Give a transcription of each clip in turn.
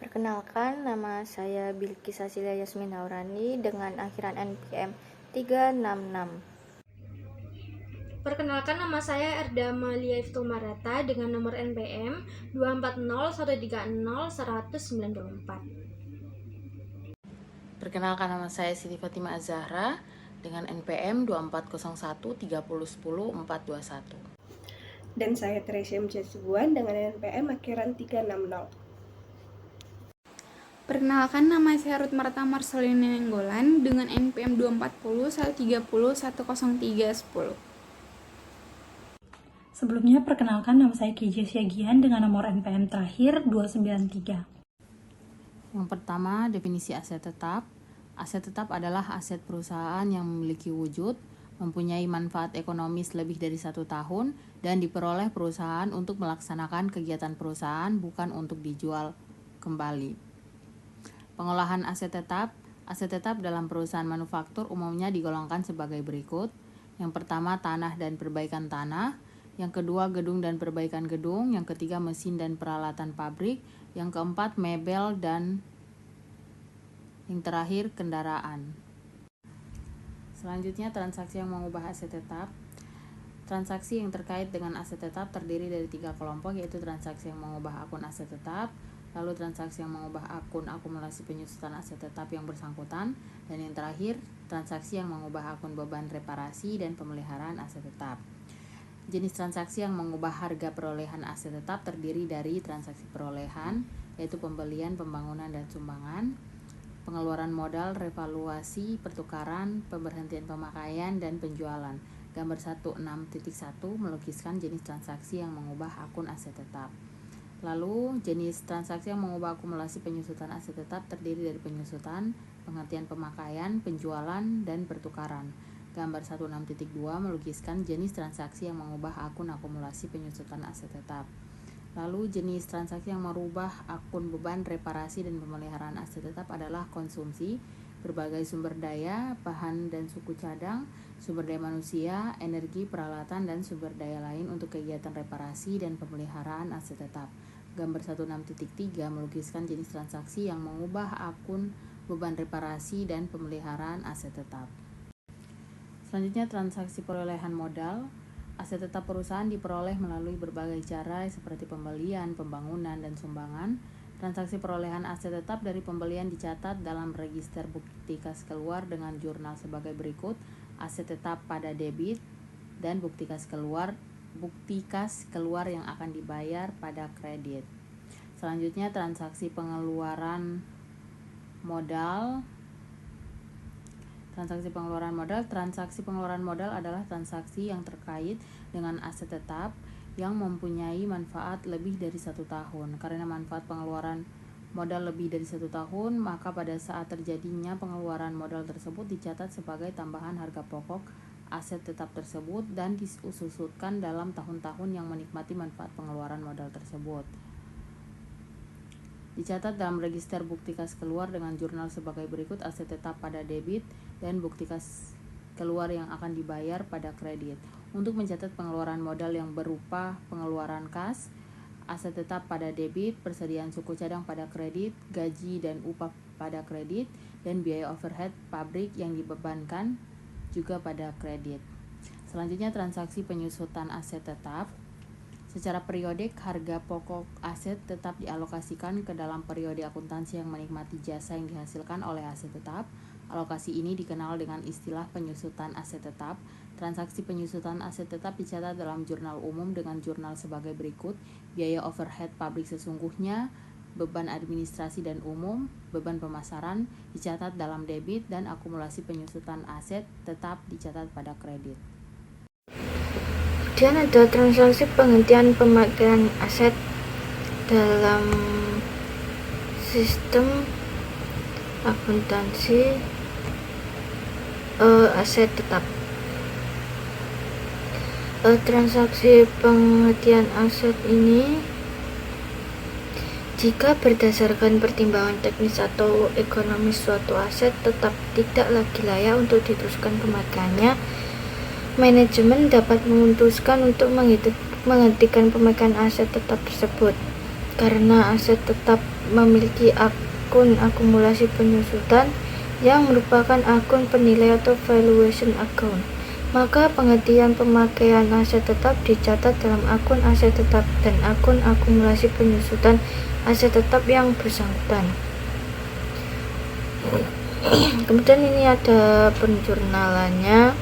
Perkenalkan, nama saya Bilqis Asilia Yasmin Haurani dengan akhiran NPM 366. Perkenalkan, nama saya Erda Amalia Iftumarata dengan nomor NPM 240130194. Perkenalkan, nama saya Siti Fatimah Az-Zahra dengan NPM 240130100421. Dan saya Teresia Mjasibuan dengan NPM akhiran 360. Perkenalkan, nama saya Ruth Marta Marcelina Nenggolan dengan NPM 24013010310. Sebelumnya, perkenalkan, nama saya Ki Jessia Gian dengan nomor NPM terakhir 293. Yang pertama, definisi aset tetap. Aset tetap adalah aset perusahaan yang memiliki wujud, mempunyai manfaat ekonomis lebih dari 1 tahun, dan diperoleh perusahaan untuk melaksanakan kegiatan perusahaan, bukan untuk dijual kembali. Pengolahan aset tetap. Aset tetap dalam perusahaan manufaktur umumnya digolongkan sebagai berikut. Yang pertama, tanah dan perbaikan tanah. Yang kedua, gedung dan perbaikan gedung. Yang ketiga, mesin dan peralatan pabrik. Yang keempat, mebel, dan yang terakhir, kendaraan. Selanjutnya, transaksi yang mengubah aset tetap. Transaksi yang terkait dengan aset tetap terdiri dari 3 kelompok, yaitu transaksi yang mengubah akun aset tetap, lalu transaksi yang mengubah akun akumulasi penyusutan aset tetap yang bersangkutan, dan yang terakhir, transaksi yang mengubah akun beban reparasi dan pemeliharaan aset tetap. Jenis transaksi yang mengubah harga perolehan aset tetap terdiri dari transaksi perolehan, yaitu pembelian, pembangunan, dan sumbangan, pengeluaran modal, revaluasi, pertukaran, pemberhentian pemakaian, dan penjualan. Gambar 16.1 melukiskan jenis transaksi yang mengubah akun aset tetap. Lalu, jenis transaksi yang mengubah akumulasi penyusutan aset tetap terdiri dari penyusutan, penghentian pemakaian, penjualan, dan pertukaran. Gambar 16.2 melukiskan jenis transaksi yang mengubah akun akumulasi penyusutan aset tetap. Lalu, jenis transaksi yang merubah akun beban reparasi dan pemeliharaan aset tetap adalah konsumsi, berbagai sumber daya, bahan dan suku cadang, sumber daya manusia, energi, peralatan, dan sumber daya lain untuk kegiatan reparasi dan pemeliharaan aset tetap. Gambar 16.3 melukiskan jenis transaksi yang mengubah akun beban reparasi dan pemeliharaan aset tetap. Selanjutnya, transaksi perolehan modal. Aset tetap perusahaan diperoleh melalui berbagai cara seperti pembelian, pembangunan, dan sumbangan. Transaksi perolehan aset tetap dari pembelian dicatat dalam register bukti kas keluar dengan jurnal sebagai berikut: aset tetap pada debit dan bukti kas keluar yang akan dibayar pada kredit. Selanjutnya, transaksi pengeluaran modal. Transaksi pengeluaran modal. Transaksi pengeluaran modal adalah transaksi yang terkait dengan aset tetap yang mempunyai manfaat lebih dari 1 tahun. Karena manfaat pengeluaran modal lebih dari 1 tahun, maka pada saat terjadinya pengeluaran modal tersebut dicatat sebagai tambahan harga pokok aset tetap tersebut dan disusutkan dalam tahun-tahun yang menikmati manfaat pengeluaran modal tersebut. Dicatat dalam register bukti kas keluar dengan jurnal sebagai berikut: aset tetap pada debit dan bukti kas keluar yang akan dibayar pada kredit. Untuk mencatat pengeluaran modal yang berupa pengeluaran kas, aset tetap pada debit, persediaan suku cadang pada kredit, gaji dan upah pada kredit, dan biaya overhead pabrik yang dibebankan juga pada kredit. Selanjutnya, transaksi penyusutan aset tetap. Secara periodik, harga pokok aset tetap dialokasikan ke dalam periode akuntansi yang menikmati jasa yang dihasilkan oleh aset tetap. Alokasi ini dikenal dengan istilah penyusutan aset tetap. Transaksi penyusutan aset tetap dicatat dalam jurnal umum dengan jurnal sebagai berikut: biaya overhead pabrik sesungguhnya, beban administrasi dan umum, beban pemasaran dicatat dalam debit, dan akumulasi penyusutan aset tetap dicatat pada kredit. Kemudian ada transaksi penghentian pemakaian aset dalam sistem akuntansi aset tetap. Transaksi penghentian aset ini jika berdasarkan pertimbangan teknis atau ekonomis suatu aset tetap tidak lagi layak untuk diteruskan pemakaiannya, manajemen dapat memutuskan untuk menghentikan pemakaian aset tetap tersebut. Karena aset tetap memiliki akun akumulasi penyusutan yang merupakan akun penilai atau valuation account, maka penghentian pemakaian aset tetap dicatat dalam akun aset tetap dan akun akumulasi penyusutan aset tetap yang bersangkutan. Kemudian ini ada penjurnalannya.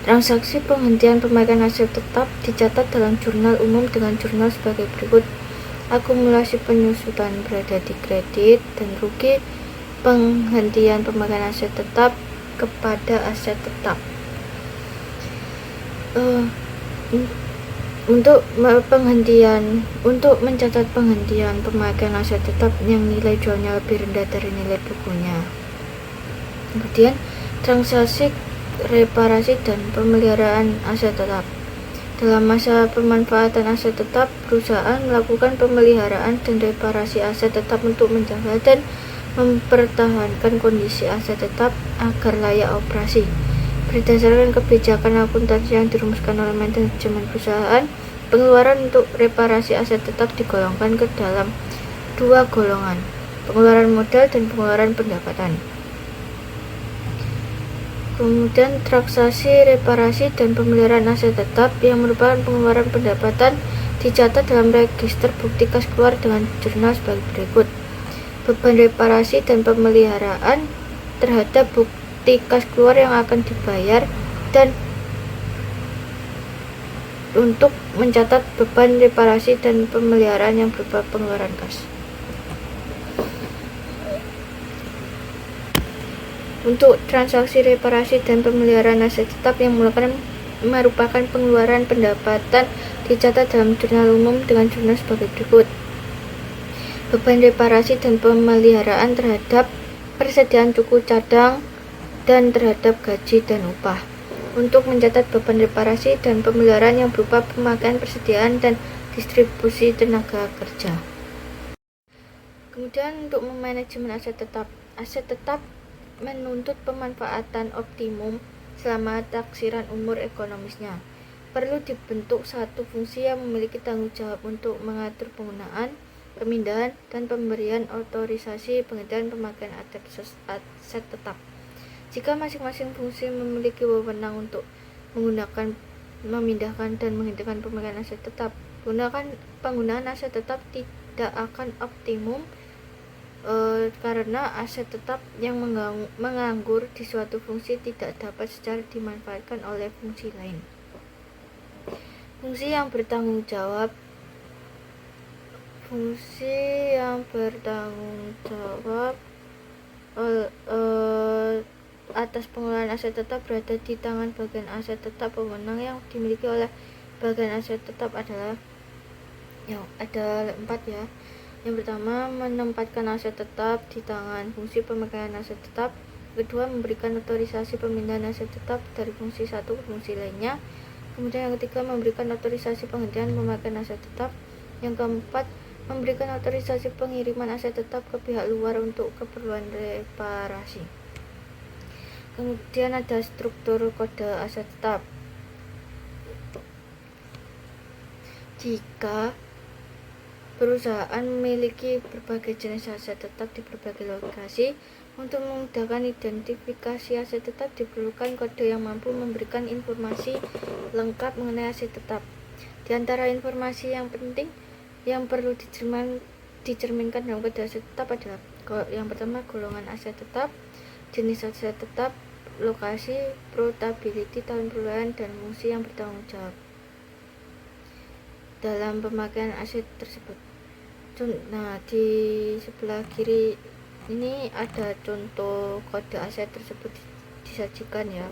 Transaksi penghentian pemakaian aset tetap dicatat dalam jurnal umum dengan jurnal sebagai berikut. Akumulasi penyusutan berada di kredit dan rugi penghentian pemakaian aset tetap kepada aset tetap. Untuk mencatat penghentian pemakaian aset tetap yang nilai jualnya lebih rendah dari nilai bukunya. Kemudian transaksi reparasi dan pemeliharaan aset tetap. Dalam masa pemanfaatan aset tetap, perusahaan melakukan pemeliharaan dan reparasi aset tetap untuk menjaga dan mempertahankan kondisi aset tetap agar layak operasi. Berdasarkan kebijakan akuntansi yang dirumuskan oleh manajemen perusahaan, pengeluaran untuk reparasi aset tetap digolongkan ke dalam dua golongan, pengeluaran modal dan pengeluaran pendapatan. Kemudian transaksi reparasi dan pemeliharaan aset tetap yang merupakan pengeluaran pendapatan dicatat dalam register bukti kas keluar dengan jurnal sebagai berikut. Beban reparasi dan pemeliharaan terhadap bukti kas keluar yang akan dibayar dan untuk mencatat beban reparasi dan pemeliharaan yang berupa pengeluaran kas. Untuk transaksi reparasi dan pemeliharaan aset tetap yang merupakan pengeluaran pendapatan dicatat dalam jurnal umum dengan jurnal sebagai berikut. Beban reparasi dan pemeliharaan terhadap persediaan cukup cadang dan terhadap gaji dan upah. Untuk mencatat beban reparasi dan pemeliharaan yang berupa pemakaian persediaan dan distribusi tenaga kerja. Kemudian untuk memanajemen aset tetap menuntut pemanfaatan optimum selama taksiran umur ekonomisnya. Perlu dibentuk satu fungsi yang memiliki tanggung jawab untuk mengatur penggunaan, pemindahan, dan pemberian otorisasi penghentian pemakaian aset tetap. Jika masing-masing fungsi memiliki wewenang untuk menggunakan, memindahkan, dan menghentikan pemakaian aset tetap, penggunaan aset tetap tidak akan optimum karena aset tetap yang menganggur di suatu fungsi tidak dapat secara dimanfaatkan oleh fungsi lain. Fungsi yang bertanggung jawab atas pengelolaan aset tetap berada di tangan bagian aset tetap. Wewenang yang dimiliki oleh bagian aset tetap adalah ada 4 ya. Yang pertama, menempatkan aset tetap di tangan fungsi pemakaian aset tetap. Kedua, memberikan otorisasi pemindahan aset tetap dari fungsi satu ke fungsi lainnya. Kemudian yang ketiga, memberikan otorisasi penghentian pemakaian aset tetap. Yang keempat, memberikan otorisasi pengiriman aset tetap ke pihak luar untuk keperluan reparasi. Kemudian ada struktur kode aset tetap. Jika perusahaan memiliki berbagai jenis aset tetap di berbagai lokasi, untuk memudahkan identifikasi aset tetap diperlukan kode yang mampu memberikan informasi lengkap mengenai aset tetap. Di antara informasi yang penting yang perlu dicerminkan dalam kode aset tetap adalah yang pertama, golongan aset tetap, jenis aset tetap, lokasi, portability, tahun perolehan, dan fungsi yang bertanggung jawab dalam pemakaian aset tersebut. Nah, di sebelah kiri ini ada contoh kode aset tersebut disajikan ya.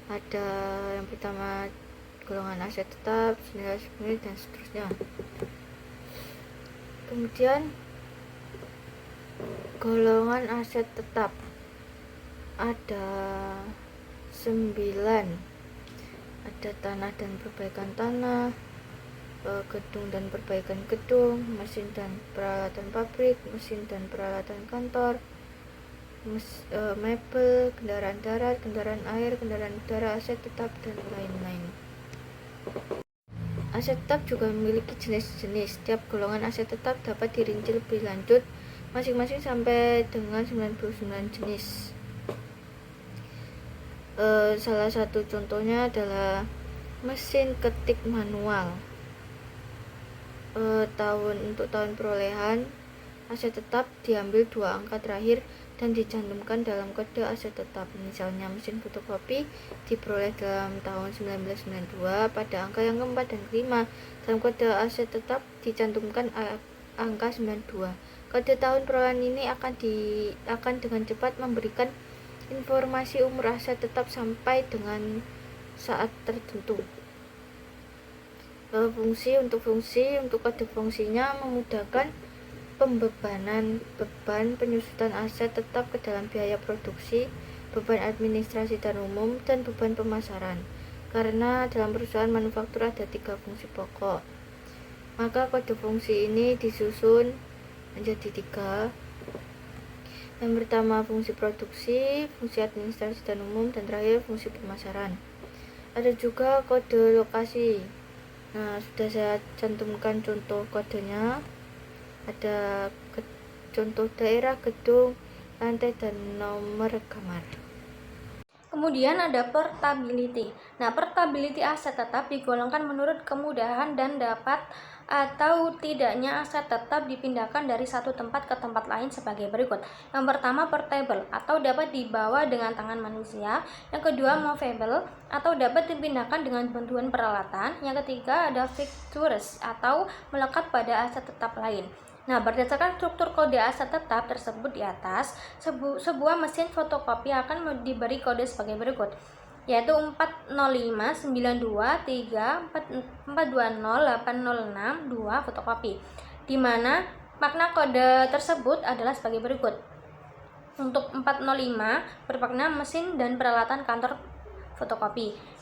Ada yang pertama golongan aset tetap, jenis dan seterusnya. Kemudian golongan aset tetap ada 9, ada tanah dan perbaikan tanah, gedung dan perbaikan gedung, mesin dan peralatan pabrik, mesin dan peralatan kantor, mebel, kendaraan darat, kendaraan air, kendaraan udara, aset tetap, dan lain-lain. Aset tetap juga memiliki jenis-jenis. Setiap golongan aset tetap dapat dirinci lebih lanjut masing-masing sampai dengan 99 jenis. Salah satu contohnya adalah mesin ketik manual. Untuk tahun perolehan aset tetap diambil 2 angka terakhir dan dicantumkan dalam kode aset tetap. Misalnya mesin fotokopi diperoleh dalam tahun 1992 pada angka yang keempat dan kelima. Dalam kode aset tetap dicantumkan angka 92. Kode tahun perolehan ini akan dengan cepat memberikan informasi umur aset tetap sampai dengan saat tertentu. Untuk kode fungsinya memudahkan pembebanan beban penyusutan aset tetap ke dalam biaya produksi, beban administrasi dan umum, dan beban pemasaran. Karena dalam perusahaan manufaktur ada 3 fungsi pokok, maka kode fungsi ini disusun menjadi 3. Yang pertama fungsi produksi, fungsi administrasi dan umum, dan terakhir fungsi pemasaran. Ada juga kode lokasi. Nah, sudah saya cantumkan contoh kodenya. Ada contoh daerah, gedung, lantai, dan nomor kamar. Kemudian ada portability. Nah, portability aset tetap digolongkan menurut kemudahan dan dapat atau tidaknya aset tetap dipindahkan dari satu tempat ke tempat lain sebagai berikut. Yang pertama, portable atau dapat dibawa dengan tangan manusia. Yang kedua, movable atau dapat dipindahkan dengan bantuan peralatan. Yang ketiga, ada fixtures atau melekat pada aset tetap lain. Nah, berdasarkan struktur kode aset tetap tersebut di atas, sebuah mesin fotokopi akan diberi kode sebagai berikut, yaitu 4059234208062 fotokopi, di mana makna kode tersebut adalah sebagai berikut. Untuk 405 bermakna mesin dan peralatan kantor fotokopi.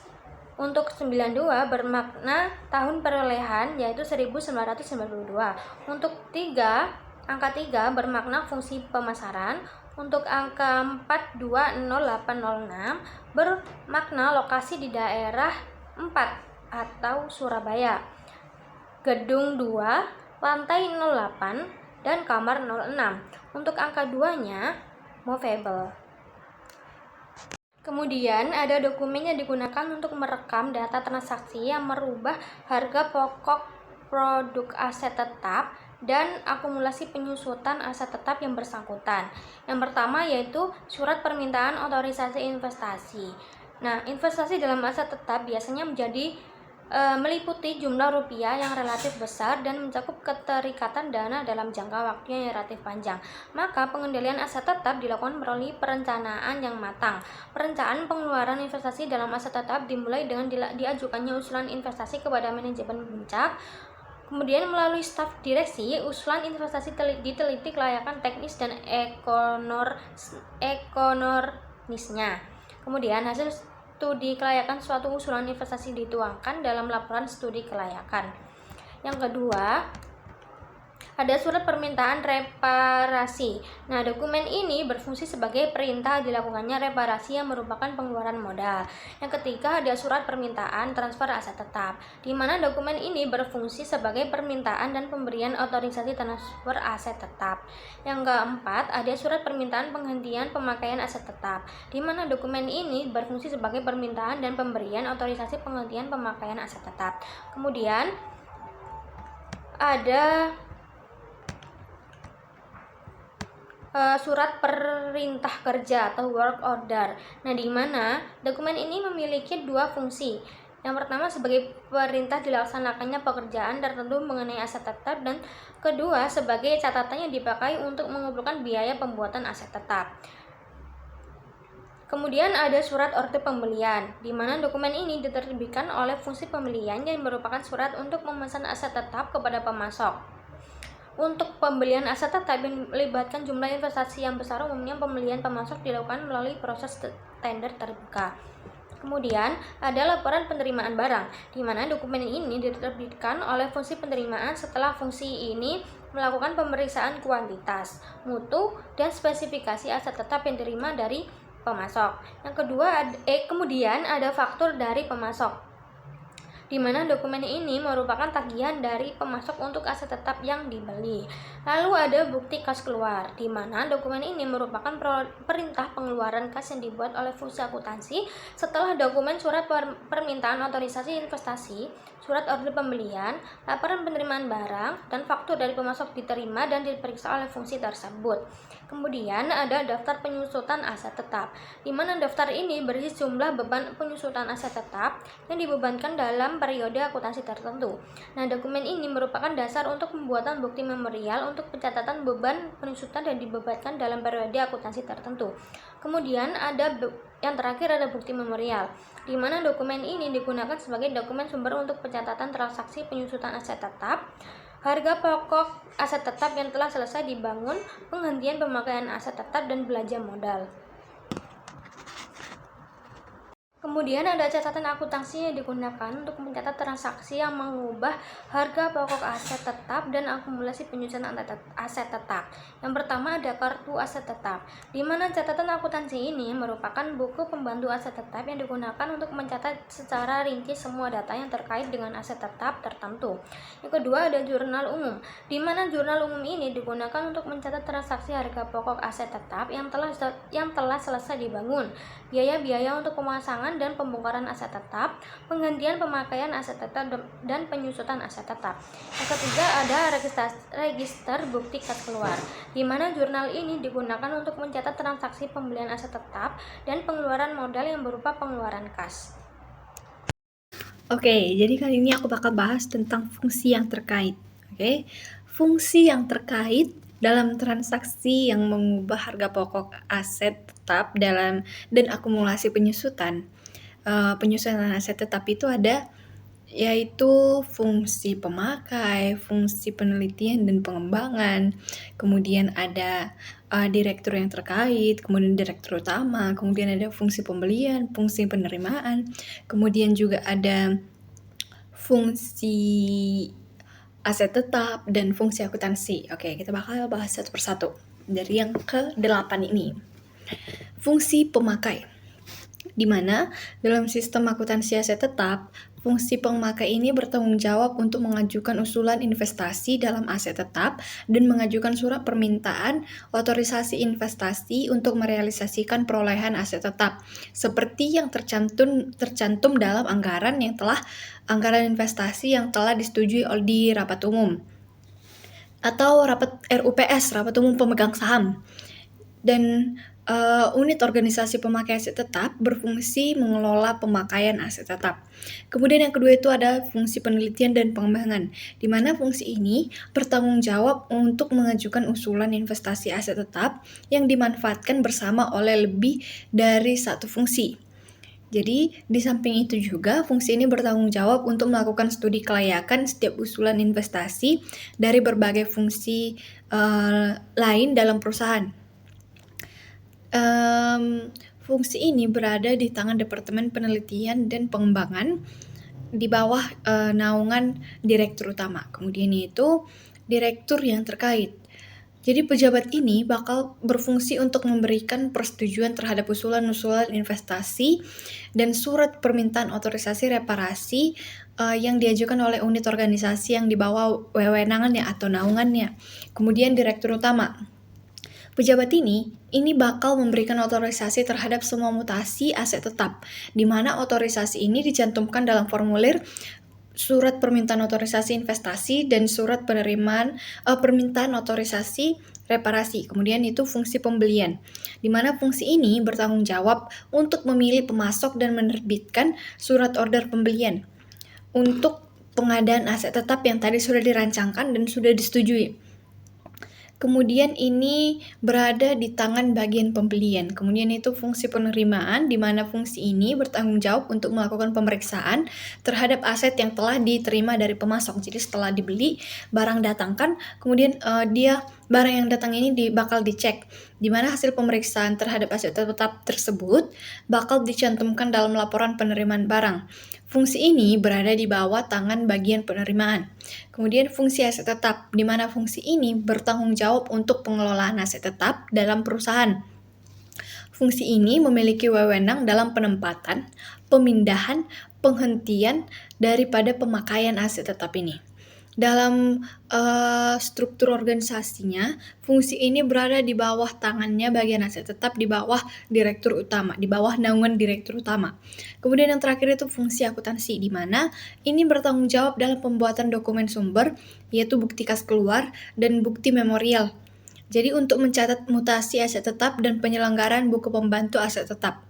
Untuk 92 bermakna tahun perolehan, yaitu 1992. Untuk angka 3 bermakna fungsi pemasaran. Untuk angka 420806 bermakna lokasi di daerah 4 atau Surabaya, gedung 2, lantai 08, dan kamar 06. Untuk angka 2-nya movable. Kemudian ada dokumen yang digunakan untuk merekam data transaksi yang merubah harga pokok produk aset tetap dan akumulasi penyusutan aset tetap yang bersangkutan. Yang pertama yaitu surat permintaan otorisasi investasi. Nah, investasi dalam aset tetap biasanya meliputi jumlah rupiah yang relatif besar dan mencakup keterikatan dana dalam jangka waktu yang relatif panjang. Maka pengendalian aset tetap dilakukan melalui perencanaan yang matang. Perencanaan pengeluaran investasi dalam aset tetap dimulai dengan diajukannya usulan investasi kepada manajemen puncak. Kemudian melalui staf direksi, usulan investasi diteliti kelayakan teknis dan ekonomisnya. Kemudian hasil studi kelayakan suatu usulan investasi dituangkan dalam laporan studi kelayakan. Yang kedua, ada surat permintaan reparasi. Nah, dokumen ini berfungsi sebagai perintah dilakukannya reparasi yang merupakan pengeluaran modal. Yang ketiga, ada surat permintaan transfer aset tetap, di mana dokumen ini berfungsi sebagai permintaan dan pemberian otorisasi transfer aset tetap. Yang keempat, ada surat permintaan penghentian pemakaian aset tetap, di mana dokumen ini berfungsi sebagai permintaan dan pemberian otorisasi penghentian pemakaian aset tetap. Kemudian ada surat perintah kerja atau work order. Nah, di mana dokumen ini memiliki 2 fungsi. Yang pertama sebagai perintah dilaksanakannya pekerjaan tertentu mengenai aset tetap, dan kedua sebagai catatan yang dipakai untuk mengumpulkan biaya pembuatan aset tetap. Kemudian ada surat order pembelian, di mana dokumen ini diterbitkan oleh fungsi pembelian yang merupakan surat untuk memesan aset tetap kepada pemasok. Untuk pembelian aset tetap yang melibatkan jumlah investasi yang besar, umumnya pembelian pemasok dilakukan melalui proses tender terbuka. Kemudian ada laporan penerimaan barang, di mana dokumen ini diterbitkan oleh fungsi penerimaan setelah fungsi ini melakukan pemeriksaan kuantitas, mutu, dan spesifikasi aset tetap yang diterima dari pemasok. Yang kedua, kemudian ada faktur dari pemasok. di mana dokumen ini merupakan tagihan dari pemasok untuk aset tetap yang dibeli. Lalu ada bukti kas keluar, di mana dokumen ini merupakan perintah pengeluaran kas yang dibuat oleh fungsi akuntansi setelah dokumen surat permintaan otorisasi investasi, surat order pembelian, laporan penerimaan barang, dan faktur dari pemasok diterima dan diperiksa oleh fungsi tersebut. Kemudian ada daftar penyusutan aset tetap, di mana daftar ini berisi jumlah beban penyusutan aset tetap yang dibebankan dalam periode akuntansi tertentu. Nah, dokumen ini merupakan dasar untuk pembuatan bukti memorial untuk pencatatan beban penyusutan dan dibebankan dalam periode akuntansi tertentu. Kemudian ada yang terakhir ada bukti memorial, di mana dokumen ini digunakan sebagai dokumen sumber untuk pencatatan transaksi penyusutan aset tetap, harga pokok aset tetap yang telah selesai dibangun, penghentian pemakaian aset tetap, dan belanja modal. Kemudian ada catatan akuntansi yang digunakan untuk mencatat transaksi yang mengubah harga pokok aset tetap dan akumulasi penyusunan aset tetap. Yang pertama ada kartu aset tetap, di mana catatan akuntansi ini merupakan buku pembantu aset tetap yang digunakan untuk mencatat secara rinci semua data yang terkait dengan aset tetap tertentu. Yang kedua ada jurnal umum, di mana jurnal umum ini digunakan untuk mencatat transaksi harga pokok aset tetap yang telah selesai dibangun, biaya-biaya untuk pemasangan dan pembongkaran aset tetap, penghentian pemakaian aset tetap, dan penyusutan aset tetap. Yang ketiga ada register bukti kas keluar, di mana jurnal ini digunakan untuk mencatat transaksi pembelian aset tetap dan pengeluaran modal yang berupa pengeluaran kas. Oke, jadi kali ini aku bakal bahas tentang fungsi yang terkait. Oke, fungsi yang terkait dalam transaksi yang mengubah harga pokok aset tetap dan akumulasi penyusutan aset tetap itu ada, yaitu fungsi pemakai, fungsi penelitian dan pengembangan, kemudian ada direktur yang terkait, kemudian direktur utama, kemudian ada fungsi pembelian, fungsi penerimaan, kemudian juga ada fungsi aset tetap dan fungsi akuntansi. Oke, kita bakal bahas satu persatu dari yang ke-8 ini. Fungsi pemakai, di mana dalam sistem akuntansi aset tetap, fungsi pemakai ini bertanggung jawab untuk mengajukan usulan investasi dalam aset tetap dan mengajukan surat permintaan otorisasi investasi untuk merealisasikan perolehan aset tetap, seperti yang tercantum dalam anggaran investasi yang telah disetujui di rapat umum atau rapat RUPS, rapat umum pemegang saham. Dan unit organisasi pemakai aset tetap berfungsi mengelola pemakaian aset tetap. Kemudian yang kedua itu ada fungsi penelitian dan pengembangan, di mana fungsi ini bertanggung jawab untuk mengajukan usulan investasi aset tetap yang dimanfaatkan bersama oleh lebih dari satu fungsi. Jadi di samping itu juga fungsi ini bertanggung jawab untuk melakukan studi kelayakan setiap usulan investasi dari berbagai fungsi lain dalam perusahaan. Fungsi ini berada di tangan Departemen Penelitian dan Pengembangan di bawah naungan direktur utama. Kemudian itu direktur yang terkait. Jadi pejabat ini bakal berfungsi untuk memberikan persetujuan terhadap usulan-usulan investasi dan surat permintaan otorisasi reparasi yang diajukan oleh unit organisasi yang di bawah wewenangannya atau naungannya. Kemudian direktur utama. Pejabat ini bakal memberikan otorisasi terhadap semua mutasi aset tetap, di mana otorisasi ini dicantumkan dalam formulir surat permintaan otorisasi investasi dan surat permintaan otorisasi reparasi. Kemudian itu fungsi pembelian, di mana fungsi ini bertanggung jawab untuk memilih pemasok dan menerbitkan surat order pembelian untuk pengadaan aset tetap yang tadi sudah dirancangkan dan sudah disetujui. Kemudian ini berada di tangan bagian pembelian. Kemudian itu fungsi penerimaan, di mana fungsi ini bertanggung jawab untuk melakukan pemeriksaan terhadap aset yang telah diterima dari pemasok. Jadi setelah dibeli, barang datangkan, kemudian barang yang datang ini bakal dicek, di mana hasil pemeriksaan terhadap aset tetap tersebut bakal dicantumkan dalam laporan penerimaan barang. Fungsi ini berada di bawah tangan bagian penerimaan. Kemudian fungsi aset tetap, di mana fungsi ini bertanggung jawab untuk pengelolaan aset tetap dalam perusahaan. Fungsi ini memiliki wewenang dalam penempatan, pemindahan, penghentian daripada pemakaian aset tetap ini. Dalam struktur organisasinya, fungsi ini berada di bawah tangannya bagian aset tetap, di bawah direktur utama, di bawah naungan direktur utama. Kemudian yang terakhir itu fungsi akuntansi, di mana ini bertanggung jawab dalam pembuatan dokumen sumber, yaitu bukti kas keluar dan bukti memorial. Jadi untuk mencatat mutasi aset tetap dan penyelenggaraan buku pembantu aset tetap.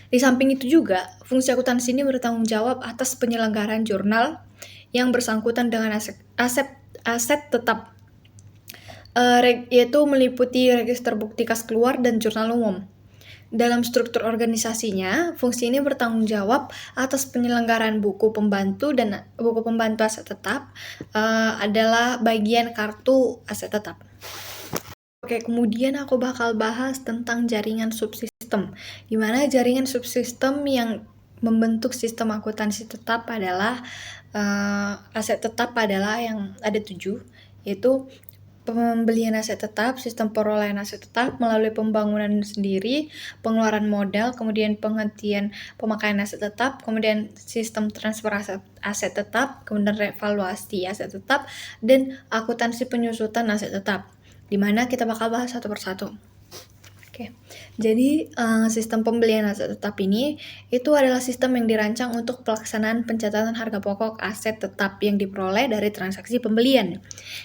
Di samping itu juga, fungsi akuntansi ini bertanggung jawab atas penyelenggaraan jurnal yang bersangkutan dengan aset tetap, yaitu meliputi register bukti kas keluar dan jurnal umum. Dalam struktur organisasinya, fungsi ini bertanggung jawab atas penyelenggaraan buku pembantu, dan buku pembantu aset tetap adalah bagian kartu aset tetap. Oke, kemudian aku bakal bahas tentang jaringan subsistem, di mana jaringan subsistem yang membentuk sistem akuntansi tetap adalah aset tetap adalah yang ada 7, yaitu pembelian aset tetap, sistem perolehan aset tetap melalui pembangunan sendiri, pengeluaran modal, kemudian penghentian pemakaian aset tetap, kemudian sistem transfer aset tetap, kemudian revaluasi aset tetap, dan akuntansi penyusutan aset tetap, di mana kita bakal bahas satu persatu. Oke, jadi sistem pembelian aset tetap ini itu adalah sistem yang dirancang untuk pelaksanaan pencatatan harga pokok aset tetap yang diperoleh dari transaksi pembelian.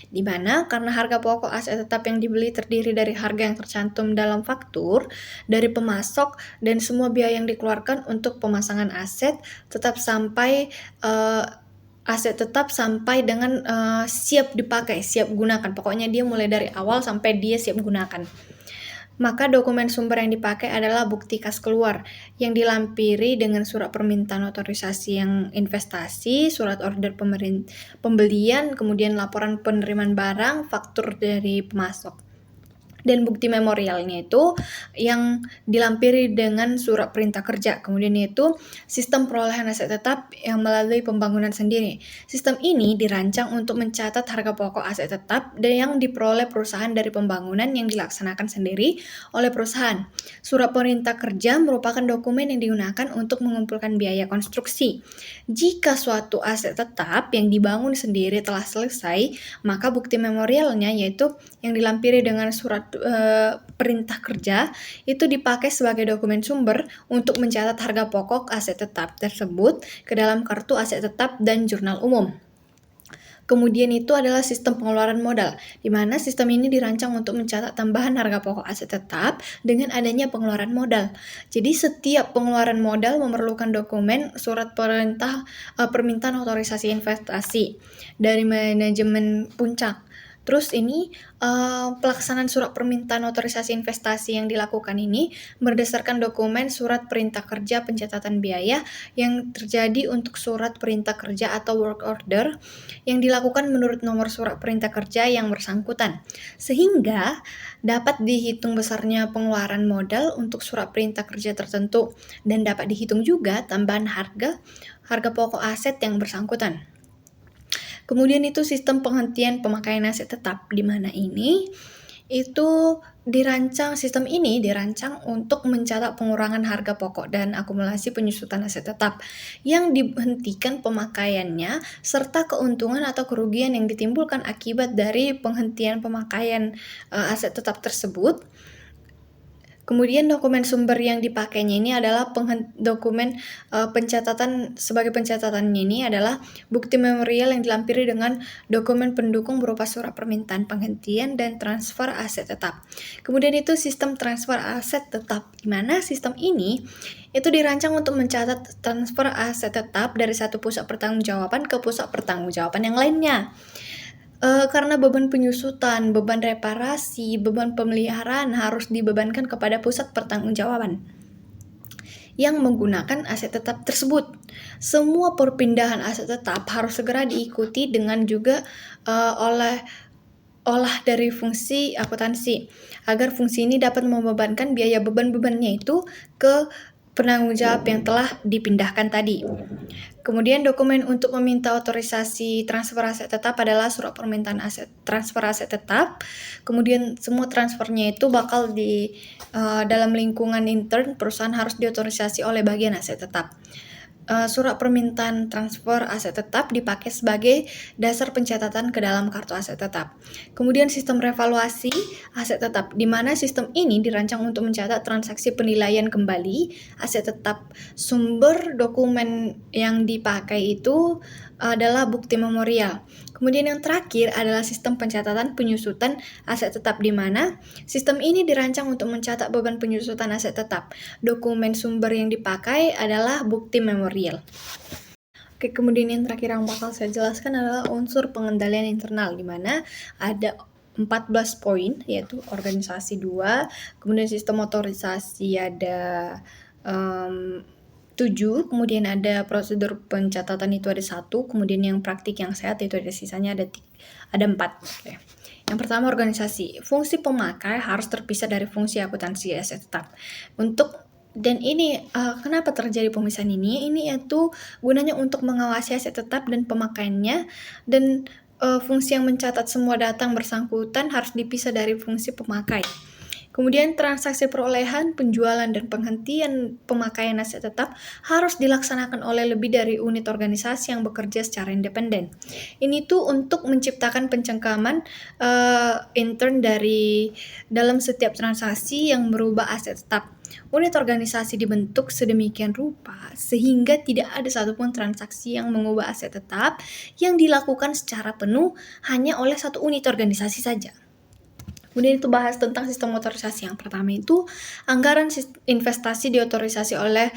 Di mana karena harga pokok aset tetap yang dibeli terdiri dari harga yang tercantum dalam faktur dari pemasok dan semua biaya yang dikeluarkan untuk pemasangan aset tetap sampai aset tetap sampai dengan siap dipakai, siap gunakan. Pokoknya dia mulai dari awal sampai dia siap gunakan. Maka dokumen sumber yang dipakai adalah bukti kas keluar yang dilampiri dengan surat permintaan otorisasi yang investasi, surat order pembelian, kemudian laporan penerimaan barang, faktur dari pemasok. Dan bukti memorialnya itu yang dilampiri dengan surat perintah kerja. Kemudian itu sistem perolehan aset tetap yang melalui pembangunan sendiri. Sistem ini dirancang untuk mencatat harga pokok aset tetap dan yang diperoleh perusahaan dari pembangunan yang dilaksanakan sendiri oleh perusahaan. Surat perintah kerja merupakan dokumen yang digunakan untuk mengumpulkan biaya konstruksi. Jika suatu aset tetap yang dibangun sendiri telah selesai, maka bukti memorialnya, yaitu yang dilampiri dengan surat perintah kerja, itu dipakai sebagai dokumen sumber untuk mencatat harga pokok aset tetap tersebut ke dalam kartu aset tetap dan jurnal umum. Kemudian itu adalah sistem pengeluaran modal, di mana sistem ini dirancang untuk mencatat tambahan harga pokok aset tetap dengan adanya pengeluaran modal. Jadi setiap pengeluaran modal memerlukan dokumen surat permintaan otorisasi investasi dari manajemen puncak. Terus ini pelaksanaan surat permintaan otorisasi investasi yang dilakukan ini berdasarkan dokumen surat perintah kerja pencatatan biaya yang terjadi untuk surat perintah kerja atau work order yang dilakukan menurut nomor surat perintah kerja yang bersangkutan. Sehingga dapat dihitung besarnya pengeluaran modal untuk surat perintah kerja tertentu dan dapat dihitung juga tambahan harga pokok aset yang bersangkutan. Kemudian itu sistem penghentian pemakaian aset tetap, di mana sistem ini dirancang untuk mencatat pengurangan harga pokok dan akumulasi penyusutan aset tetap yang dihentikan pemakaiannya serta keuntungan atau kerugian yang ditimbulkan akibat dari penghentian pemakaian aset tetap tersebut. Kemudian dokumen sumber yang dipakainya ini adalah dokumen pencatatan. Sebagai pencatatannya ini adalah bukti memorial yang dilampiri dengan dokumen pendukung berupa surat permintaan penghentian dan transfer aset tetap. Kemudian itu sistem transfer aset tetap, di mana sistem ini itu dirancang untuk mencatat transfer aset tetap dari satu pusat pertanggungjawaban ke pusat pertanggungjawaban yang lainnya. Karena beban penyusutan, beban reparasi, beban pemeliharaan harus dibebankan kepada pusat pertanggungjawaban yang menggunakan aset tetap tersebut. Semua perpindahan aset tetap harus segera diikuti dengan juga olah dari fungsi akuntansi agar fungsi ini dapat membebankan biaya beban-bebannya itu ke penanggung jawab yang telah dipindahkan tadi. Kemudian dokumen untuk meminta otorisasi transfer aset tetap adalah surat permintaan transfer aset tetap. Kemudian semua transfernya itu bakal dalam lingkungan intern perusahaan harus diotorisasi oleh bagian aset tetap. surat permintaan transfer aset tetap dipakai sebagai dasar pencatatan ke dalam kartu aset tetap. Kemudian sistem revaluasi aset tetap, di mana sistem ini dirancang untuk mencatat transaksi penilaian kembali aset tetap. Sumber dokumen yang dipakai itu adalah bukti memorial. Kemudian yang terakhir adalah sistem pencatatan penyusutan aset tetap, di mana sistem ini dirancang untuk mencatat beban penyusutan aset tetap. Dokumen sumber yang dipakai adalah bukti memorial. Oke, kemudian yang terakhir yang bakal saya jelaskan adalah unsur pengendalian internal, di mana ada 14 poin, yaitu organisasi 2, kemudian sistem otorisasi ada 7, kemudian ada prosedur pencatatan itu ada 1, kemudian yang praktik yang sehat itu ada sisanya ada 4. Oke. Yang pertama, organisasi. Fungsi pemakai harus terpisah dari fungsi akuntansi aset tetap. Dan ini kenapa terjadi pemisahan ini? Ini yaitu gunanya untuk mengawasi aset tetap dan pemakaiannya, dan fungsi yang mencatat semua data yang bersangkutan harus dipisah dari fungsi pemakai. Kemudian transaksi perolehan, penjualan, dan penghentian pemakaian aset tetap harus dilaksanakan oleh lebih dari unit organisasi yang bekerja secara independen. Ini tuh untuk menciptakan pencengkaman intern dari dalam setiap transaksi yang merubah aset tetap. Unit organisasi dibentuk sedemikian rupa sehingga tidak ada satupun transaksi yang mengubah aset tetap yang dilakukan secara penuh hanya oleh satu unit organisasi saja. Kemudian itu bahas tentang sistem otorisasi. Yang pertama itu anggaran investasi diotorisasi oleh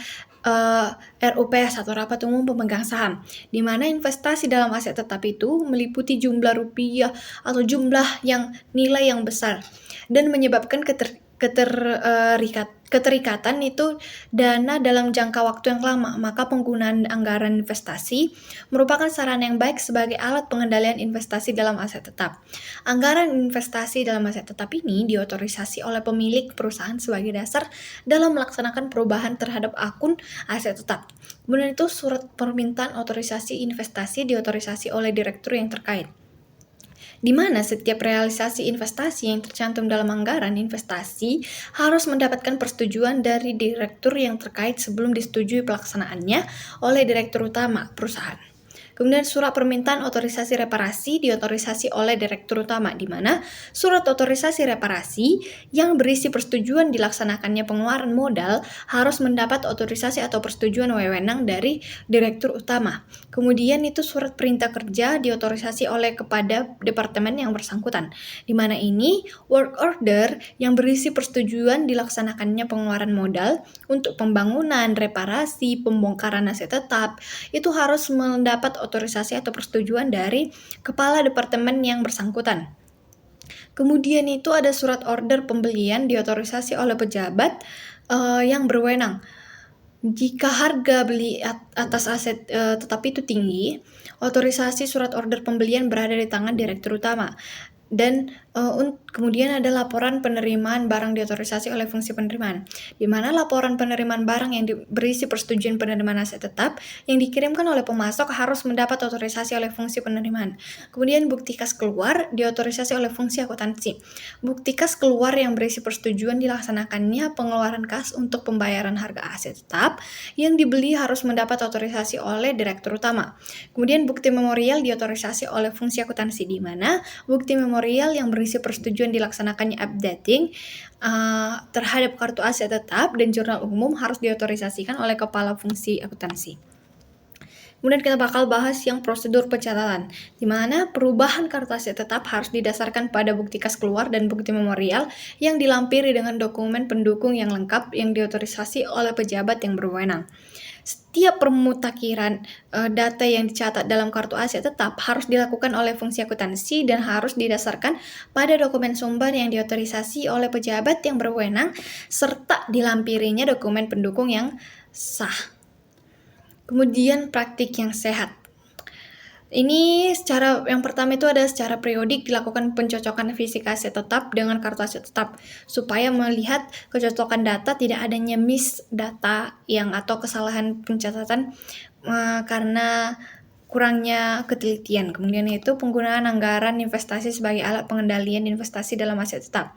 RUPS atau Rapat Umum Pemegang Saham, di mana investasi dalam aset tetap itu meliputi jumlah rupiah atau jumlah yang nilai yang besar dan menyebabkan keterikatan itu dana dalam jangka waktu yang lama. Maka penggunaan anggaran investasi merupakan sarana yang baik sebagai alat pengendalian investasi dalam aset tetap. Anggaran investasi dalam aset tetap ini diotorisasi oleh pemilik perusahaan sebagai dasar dalam melaksanakan perubahan terhadap akun aset tetap. Kemudian itu surat permintaan otorisasi investasi diotorisasi oleh direktur yang terkait, di mana setiap realisasi investasi yang tercantum dalam anggaran investasi harus mendapatkan persetujuan dari direktur yang terkait sebelum disetujui pelaksanaannya oleh direktur utama perusahaan. Kemudian surat permintaan otorisasi reparasi diotorisasi oleh direktur utama, di mana surat otorisasi reparasi yang berisi persetujuan dilaksanakannya pengeluaran modal harus mendapat otorisasi atau persetujuan wewenang dari direktur utama. Kemudian itu surat perintah kerja diotorisasi oleh kepada departemen yang bersangkutan, di mana ini work order yang berisi persetujuan dilaksanakannya pengeluaran modal untuk pembangunan, reparasi, pembongkaran aset tetap itu harus mendapat otorisasi atau persetujuan dari kepala departemen yang bersangkutan. Kemudian itu ada surat order pembelian diotorisasi oleh pejabat yang berwenang. Jika harga beli atas aset tetap itu tinggi, otorisasi surat order pembelian berada di tangan direktur utama. Dan kemudian ada laporan penerimaan barang diotorisasi oleh fungsi penerimaan, di mana laporan penerimaan barang yang berisi persetujuan penerimaan aset tetap yang dikirimkan oleh pemasok harus mendapat otorisasi oleh fungsi penerimaan. Kemudian bukti kas keluar diotorisasi oleh fungsi akuntansi. Bukti kas keluar yang berisi persetujuan dilaksanakannya pengeluaran kas untuk pembayaran harga aset tetap yang dibeli harus mendapat otorisasi oleh direktur utama. Kemudian bukti memorial diotorisasi oleh fungsi akuntansi, di mana bukti memorial yang berisi persetujuan dilaksanakannya updating terhadap kartu aset tetap dan jurnal umum harus diotorisasikan oleh kepala fungsi akuntansi. Kemudian kita bakal bahas yang prosedur pencatatan, di mana perubahan kartu aset tetap harus didasarkan pada bukti kas keluar dan bukti memorial yang dilampiri dengan dokumen pendukung yang lengkap yang diotorisasi oleh pejabat yang berwenang. Setiap pemutakhiran data yang dicatat dalam kartu aset tetap harus dilakukan oleh fungsi akuntansi dan harus didasarkan pada dokumen sumber yang diotorisasi oleh pejabat yang berwenang serta dilampirinya dokumen pendukung yang sah. Kemudian praktik yang sehat. Ini yang pertama itu ada secara periodik dilakukan pencocokan fisik aset tetap dengan kartu aset tetap supaya melihat kecocokan data, tidak adanya miss data atau kesalahan pencatatan karena kurangnya ketelitian. Kemudian itu penggunaan anggaran investasi sebagai alat pengendalian investasi dalam aset tetap.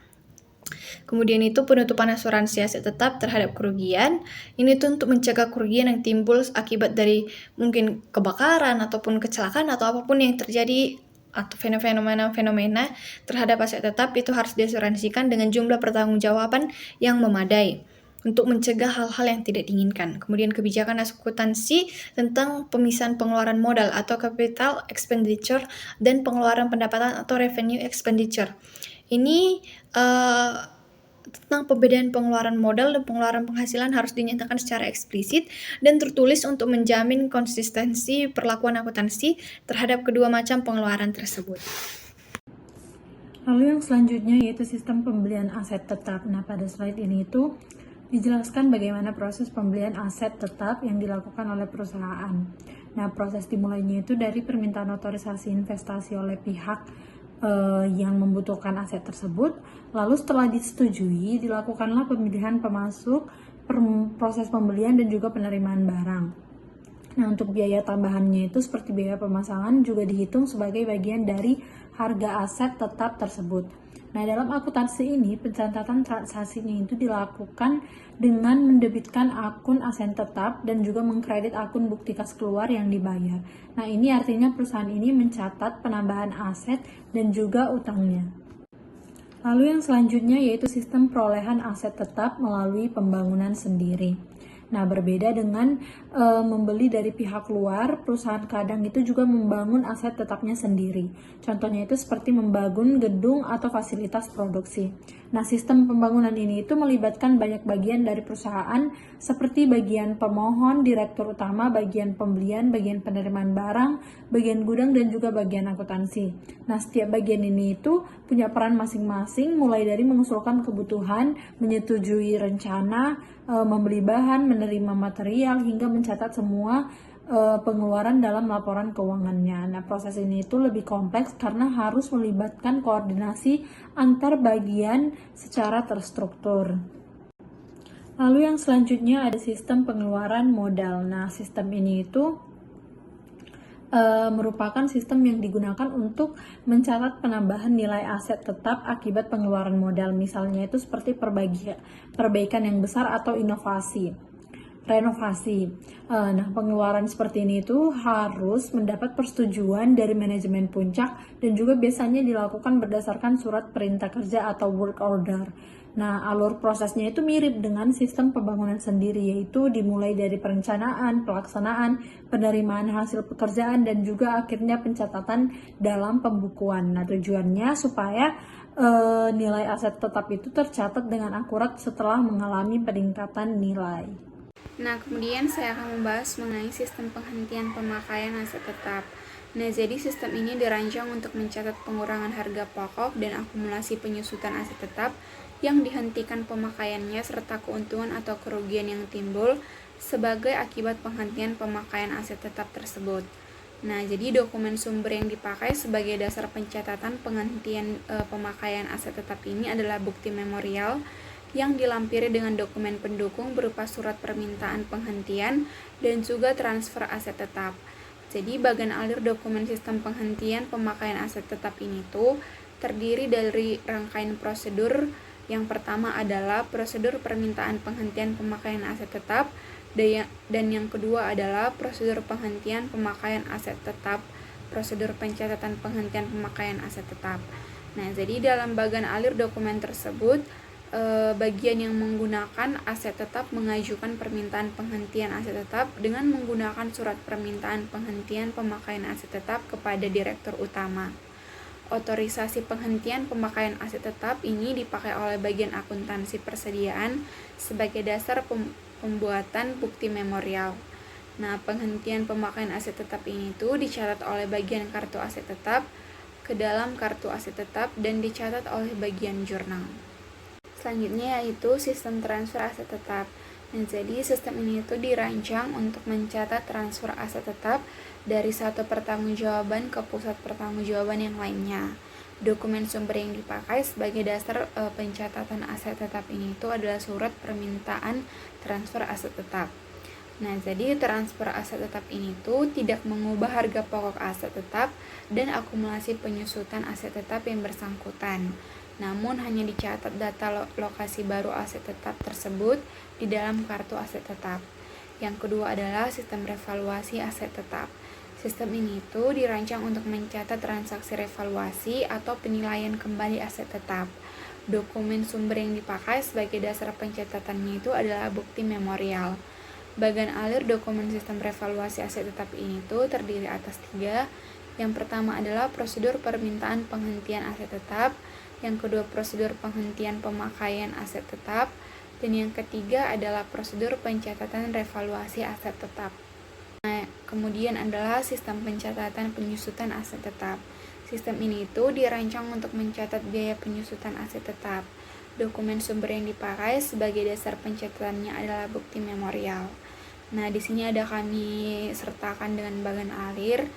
Kemudian itu penutupan asuransi aset tetap terhadap kerugian. Ini tuh untuk mencegah kerugian yang timbul akibat dari mungkin kebakaran ataupun kecelakaan atau apapun yang terjadi atau fenomena terhadap aset tetap itu harus diasuransikan dengan jumlah pertanggungjawaban yang memadai untuk mencegah hal-hal yang tidak diinginkan. Kemudian kebijakan akuntansi tentang pemisahan pengeluaran modal atau capital expenditure dan pengeluaran pendapatan atau revenue expenditure. Ini tentang pembedaan pengeluaran modal dan pengeluaran penghasilan harus dinyatakan secara eksplisit dan tertulis untuk menjamin konsistensi perlakuan akuntansi terhadap kedua macam pengeluaran tersebut. Lalu yang selanjutnya yaitu sistem pembelian aset tetap. Nah, pada slide ini itu dijelaskan bagaimana proses pembelian aset tetap yang dilakukan oleh perusahaan. Nah, proses dimulainya itu dari permintaan otorisasi investasi oleh pihak yang membutuhkan aset tersebut. Lalu setelah disetujui, dilakukanlah pemilihan pemasok, proses pembelian dan juga penerimaan barang. Nah, untuk biaya tambahannya itu seperti biaya pemasangan juga dihitung sebagai bagian dari harga aset tetap tersebut. Nah, dalam akuntansi ini, pencatatan transaksinya itu dilakukan dengan mendebitkan akun aset tetap dan juga mengkredit akun bukti kas keluar yang dibayar. Nah, ini artinya perusahaan ini mencatat penambahan aset dan juga utangnya. Lalu yang selanjutnya yaitu sistem perolehan aset tetap melalui pembangunan sendiri. Nah, berbeda dengan membeli dari pihak luar, perusahaan kadang itu juga membangun aset tetapnya sendiri. Contohnya itu seperti membangun gedung atau fasilitas produksi. Nah, sistem pembangunan ini itu melibatkan banyak bagian dari perusahaan seperti bagian pemohon, direktur utama, bagian pembelian, bagian penerimaan barang, bagian gudang, dan juga bagian akuntansi. Nah, setiap bagian ini itu punya peran masing-masing, mulai dari mengusulkan kebutuhan, menyetujui rencana, membeli bahan, menerima material, hingga mencatat semua pengeluaran dalam laporan keuangannya. Nah, proses ini itu lebih kompleks karena harus melibatkan koordinasi antar bagian secara terstruktur. Lalu yang selanjutnya ada sistem pengeluaran modal. Nah, sistem ini itu merupakan sistem yang digunakan untuk mencatat penambahan nilai aset tetap akibat pengeluaran modal. Misalnya itu seperti perbaikan yang besar atau renovasi. Nah, pengeluaran seperti ini itu harus mendapat persetujuan dari manajemen puncak dan juga biasanya dilakukan berdasarkan surat perintah kerja atau work order. Nah, alur prosesnya itu mirip dengan sistem pembangunan sendiri, yaitu dimulai dari perencanaan, pelaksanaan, penerimaan hasil pekerjaan, dan juga akhirnya pencatatan dalam pembukuan. Nah, tujuannya supaya nilai aset tetap itu tercatat dengan akurat setelah mengalami peningkatan nilai. Nah, kemudian saya akan membahas mengenai sistem penghentian pemakaian aset tetap. Nah, jadi sistem ini dirancang untuk mencatat pengurangan harga pokok dan akumulasi penyusutan aset tetap yang dihentikan pemakaiannya serta keuntungan atau kerugian yang timbul sebagai akibat penghentian pemakaian aset tetap tersebut. Nah, jadi dokumen sumber yang dipakai sebagai dasar pencatatan penghentian pemakaian aset tetap ini adalah bukti memorial yang dilampiri dengan dokumen pendukung berupa surat permintaan penghentian dan juga transfer aset tetap. Jadi bagan alir dokumen sistem penghentian pemakaian aset tetap ini tuh terdiri dari rangkaian prosedur. Yang pertama adalah prosedur permintaan penghentian pemakaian aset tetap dan yang kedua adalah prosedur penghentian pemakaian aset tetap, prosedur pencatatan penghentian pemakaian aset tetap. Nah, jadi dalam bagan alir dokumen tersebut bagian yang menggunakan aset tetap mengajukan permintaan penghentian aset tetap dengan menggunakan surat permintaan penghentian pemakaian aset tetap kepada direktur utama. Otorisasi penghentian pemakaian aset tetap ini dipakai oleh bagian akuntansi persediaan sebagai dasar pembuatan bukti memorial. Nah, penghentian pemakaian aset tetap ini tuh dicatat oleh bagian kartu aset tetap ke dalam kartu aset tetap dan dicatat oleh bagian jurnal. Selanjutnya yaitu sistem transfer aset tetap. Nah, jadi sistem ini itu dirancang untuk mencatat transfer aset tetap dari satu pertanggungjawaban ke pusat pertanggungjawaban yang lainnya. Dokumen sumber yang dipakai sebagai dasar pencatatan aset tetap ini itu adalah surat permintaan transfer aset tetap. Nah, jadi transfer aset tetap ini tuh tidak mengubah harga pokok aset tetap dan akumulasi penyusutan aset tetap yang bersangkutan. namun hanya dicatat data lokasi baru aset tetap tersebut di dalam kartu aset tetap. Yang kedua adalah sistem revaluasi aset tetap. Sistem ini itu dirancang untuk mencatat transaksi revaluasi atau penilaian kembali aset tetap. Dokumen sumber yang dipakai sebagai dasar pencatatannya itu adalah bukti memorial. Bagan alir dokumen sistem revaluasi aset tetap ini tuh terdiri atas 3. Yang pertama adalah prosedur permintaan penghentian aset tetap, yang kedua prosedur penghentian pemakaian aset tetap, dan yang ketiga adalah prosedur pencatatan revaluasi aset tetap. Nah, kemudian adalah sistem pencatatan penyusutan aset tetap. Sistem ini itu dirancang untuk mencatat biaya penyusutan aset tetap. Dokumen sumber yang dipakai sebagai dasar pencatatannya adalah bukti memorial. Nah, di sini ada kami sertakan dengan bagan alir.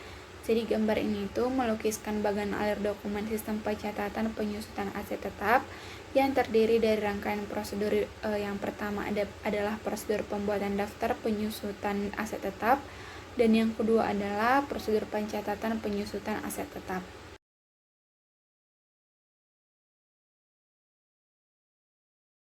Jadi gambar ini itu melukiskan bagan alir dokumen sistem pencatatan penyusutan aset tetap yang terdiri dari rangkaian prosedur. Yang pertama adalah prosedur pembuatan daftar penyusutan aset tetap, dan yang kedua adalah prosedur pencatatan penyusutan aset tetap.